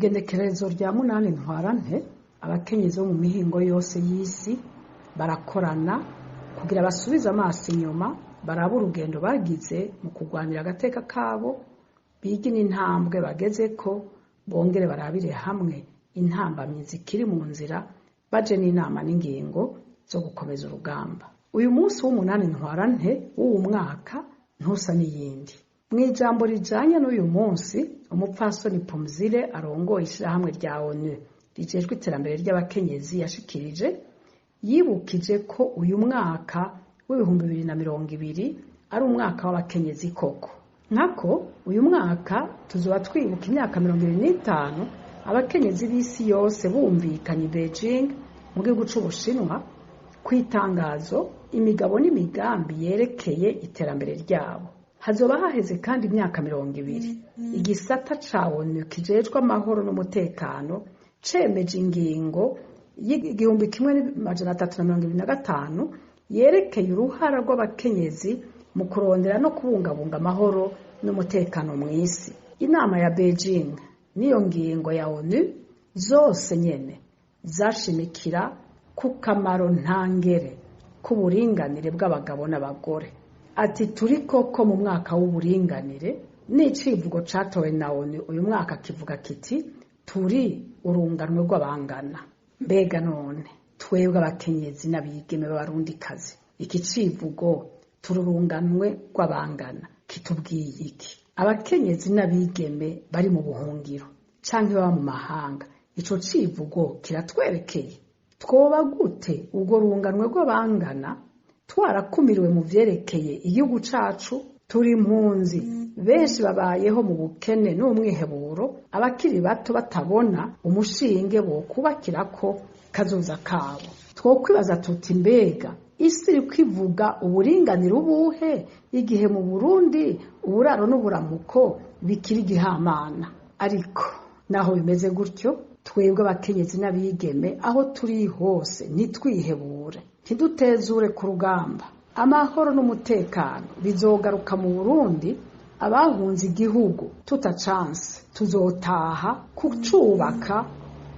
Igenekerezo rya munani ntwarante abakenyezi bo mu mihingo yose y'isi barakorana kugira basubize amaso inyuma baraba urugendo bagize mu kurwanira agateka kabo, bige n'intambwe bagezeko, bongere barabire hamwe intambamyi zikiri mu nzira, baje n'inama n'ingingo zo gukomeza urugamba. Uyu munsi w'umunani ntwarante w'uwu mwaka ntusa n'iyindi. Mw'ijambo rijanye n'uyu munsi, umupfasoni Phumzile arongoye ishirahamwe rya ONU rijejwe iterambere ry'abakenyezi yashikirije, yibukije ko uyu mwaka w'2020 ari umwaka w'abakenyezi koko. Nkako uyu mwaka tuzoba twibuka imyaka 25 abakenyezi b'isi yose bumvikanye i Beijing mu gihugu c'Ubushinwa kw'itangazo imigabo n'imigambi yerekeye iterambere ryabo. Hazoba haheze kandi imyaka 20 igisata ca ONU kijejwe amahoro n'umutekano cemeje ingingo y'igihumbi 1325 yerekeye uruhara rw'abakenyezi mu kurondera no kubungabunga amahoro n'umutekano mw'isi. Inama ya Beijing niyo ngingo ya ONU zose nyene zashimikira ku kamaro ntangere k'uburinganire bw'abagabo n'abagore. Ati turi koko mu mwaka w'uburinganire, n'icivugo catowe na ONU uyu mwaka kivuga kiti turi urunganwe rw'abangana. Mbega none twebwe abakenyezi n'abigeme b'abarundikazi, iki civugo turi urunganwe rw'abangana kitubwiye iki? Abakenyezi n'abigeme bari mu buhungiro canke baba mu mahanga, ico civugo kiratwerekeye. Twoba gute ubwo runganwe rw'abangana twarakumiriwe mu vyerekeye igihugu cacu? Turi impunzi, benshi babayeho mu bukene n'umwiheburo, abakiri bato batabona umushinge bo kubakirako kazoza kabo. Twokwibaza tuti mbega isi iri kwivuga uburinganire ubuhe igihe mu Burundi uburaro n'uburamuko bikiri gihamana? Ariko naho bimeze gutyo, twebwe abakenyezi n'abigeme aho turi hose nitwihebure, ntidutezure ku rugamba. Amahoro n'umutekano bizogaruka mu Burundi, abahunze igihugu tutacanse tuzotaha kucubaka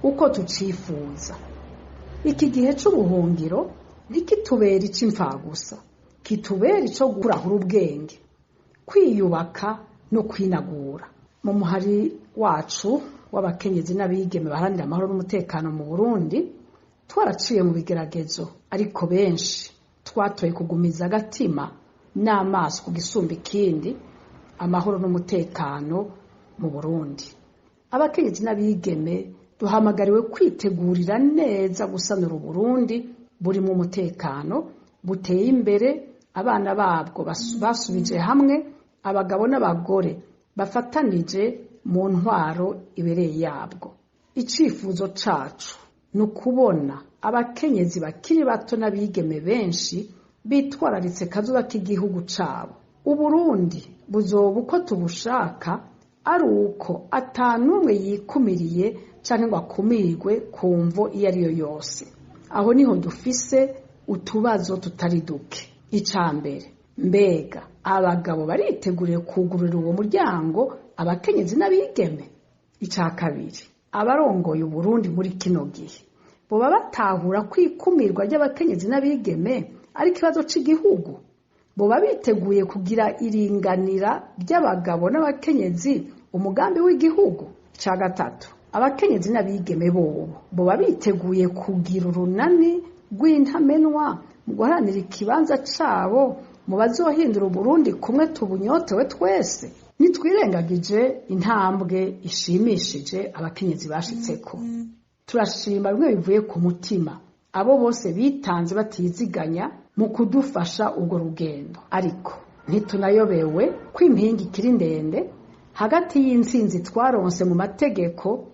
uko tucifuza. Iki gihe c'ubuhungiro ntikitubera ic'imfagusa, kitubera ico kurahura ubwenge, kwiyubaka no kwinagura. Mu muhari wacu w'abakenyezi n'abigeme baharanira amahoro n'umutekano mu Burundi twaraciye mu bigeragezo, ariko benshi twatoye kugumiza agatima n'amaso ku gisumba ikindi, amahoro n'umutekano mu Burundi. Abakenyezi n'abigeme duhamagariwe kwitegurira neza gusanura Burundi buri mu mutekano buteye imbere, abana babwo basubije hamwe, abagabo n'abagore bafatanije mu ntwaro ibereye yabwo. Icifuzo cacu nukubona abakenyezi bakiri bato n'abigeme benshi bitwararitse kazoza k'igihugu cabo. Uburundi buzoba uko tubushaka, ari uko atanumwe yikumiriye canke ngo akumirwe ku mvo iyo ariyo yose. Aho niho dufise utubazo tutari duke. Icambere, mbega abagabo bariteguriye kugurura uwo muryango abakenyezi n'abigeme? Ica kabiri, abarongoye Uburundi muri kino gihe boba batahura kwikumirwa ry'abakenyezi n'abigeme ari kibazo c'igihugu? Boba biteguye kugira iringanira ry'abagabo n'abakenyezi umugambi w'igihugu? Ica gatatu, abakenyezi n'abigeme boba biteguye kugira urunani rw'intamenwa mu guharanira ikibanza cabo mu bazohindura Uburundi kumwe tubunyotewe twese? Nitwirengagije intambwe ishimishije abakenyezi bashitseko. Turashima bimwe bivuye ku mutima abo bose bitanze batiziganya mu kudufasha urwo rugendo, ariko ntitunayobewe ko impingi ikiri ndende hagati y'intsinzi twaronse mu mategeko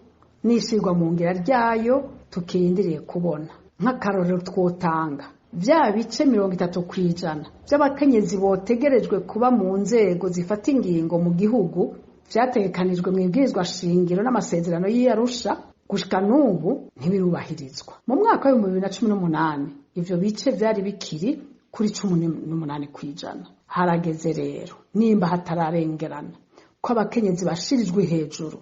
n'ishirwa mu ngira ryayo tukirindiriye kubona. Nk'akarorero twotanga vya bice 30% by'abakenyezi botegerejwe kuba mu nzego zifata ingingo mu gihugu vyategekanijwe mu ibwirizwa shingiro n'amasezerano y'Arusha, gushika n'ubu ntibirubahirizwa. Mu mwaka wa 2018 ivyo bice vyari bikiri kuri 18%. Harageze rero nimba hatararengerana ko abakenyezi bashirijwe hejuru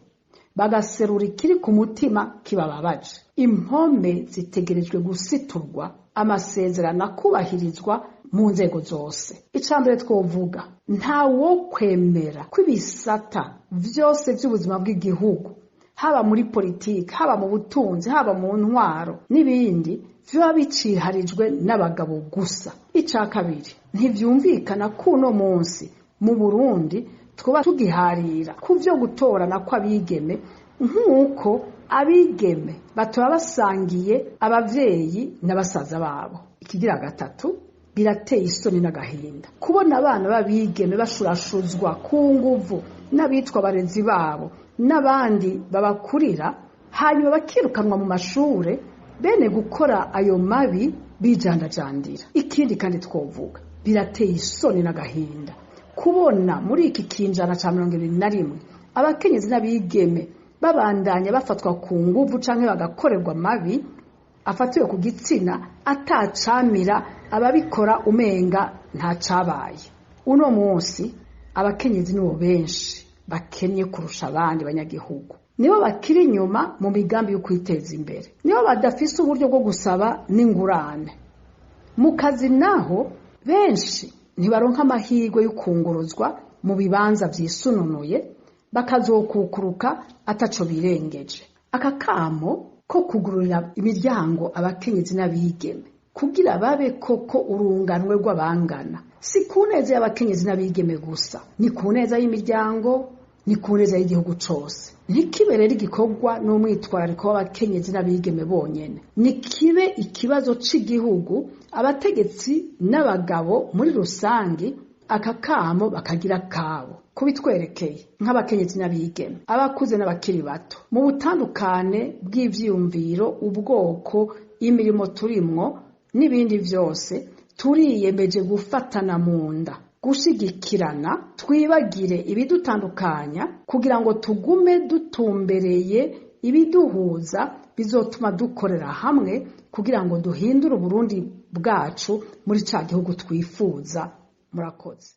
bagaserura ikiri ku mutima kibababaje. Impome zitegerejwe gusiturwa, amasezerano akubahirizwa mu nzego zose. Icambere twovuga, nta wo kwemera ko ibisata vyose vy'ubuzima bw'igihugu, haba muri politiki, haba mu butunzi, haba mu ntwaro n'ibindi, vyoba biciharijwe n'abagabo gusa. Ica kabiri, ntivyumvikana ko uno munsi mu Burundi twoba tugiharira ku vyo gutorana kw'abigeme nk'uko abigeme batoba basangiye abavyeyi n'abasaza babo. Ikigira gatatu, birateye isoni n'agahinda kubona abana b'abigeme bashurashuzwa ku nguvu n'abitwa abarezi babo n'abandi babakurira, hanyuma bakirukanwa mu mashure bene gukora ayo mabi bijandajandira. Ikindi kandi twovuga, birateye isoni n'agahinda kubona muri iki kinjana ca 21 abakenyezi n'abigeme babandanya bafatwa ku nguvu canke bagakorerwa mabi afatiwe ku gitsina atacamira ababikora umenga nta cabaye. Uno munsi abakenyezi nibo benshi bakenye kurusha abandi banyagihugu, nibo bakiri inyuma mu migambi yo kwiteza imbere, nibo badafise uburyo bwo gusaba n'ingurane. Mu kazi naho benshi ntibaronka amahirwe yo kunguruzwa mu bibanza vyisununuye, bakazokukuruka ataco birengeje. Aka kamo ko kugururira imiryango abakenyezi n'abigeme kugira babe koko urunganwe rw'abangana, si kuneza y'abakenyezi n'abigeme gusa, ni kuneza y'imiryango, ni kuneza y'igihugu cose. Ntikiberere igikorwa n'umwitwarariko w'abakenyezi n'abigeme bonyene, ni kibe ikibazo c'igihugu, abategetsi n'abagabo muri rusangi aka kamo bakagira kabo. Kubitwerekeye nk'abakenyezi n'abigeme, abakuze n'abakiri bato, mu butandukane bw'ivyiyumviro, ubwoko, imirimo turimwo n'ibindi vyose, turiyemeje gufatana mu nda, gushigikirana, twibagire ibidutandukanya kugira ngo tugume dutumbereye ibiduhuza bizotuma dukorera hamwe kugira ngo duhindure Uburundi bwacu muri ca gihugu twifuza. Murakoze.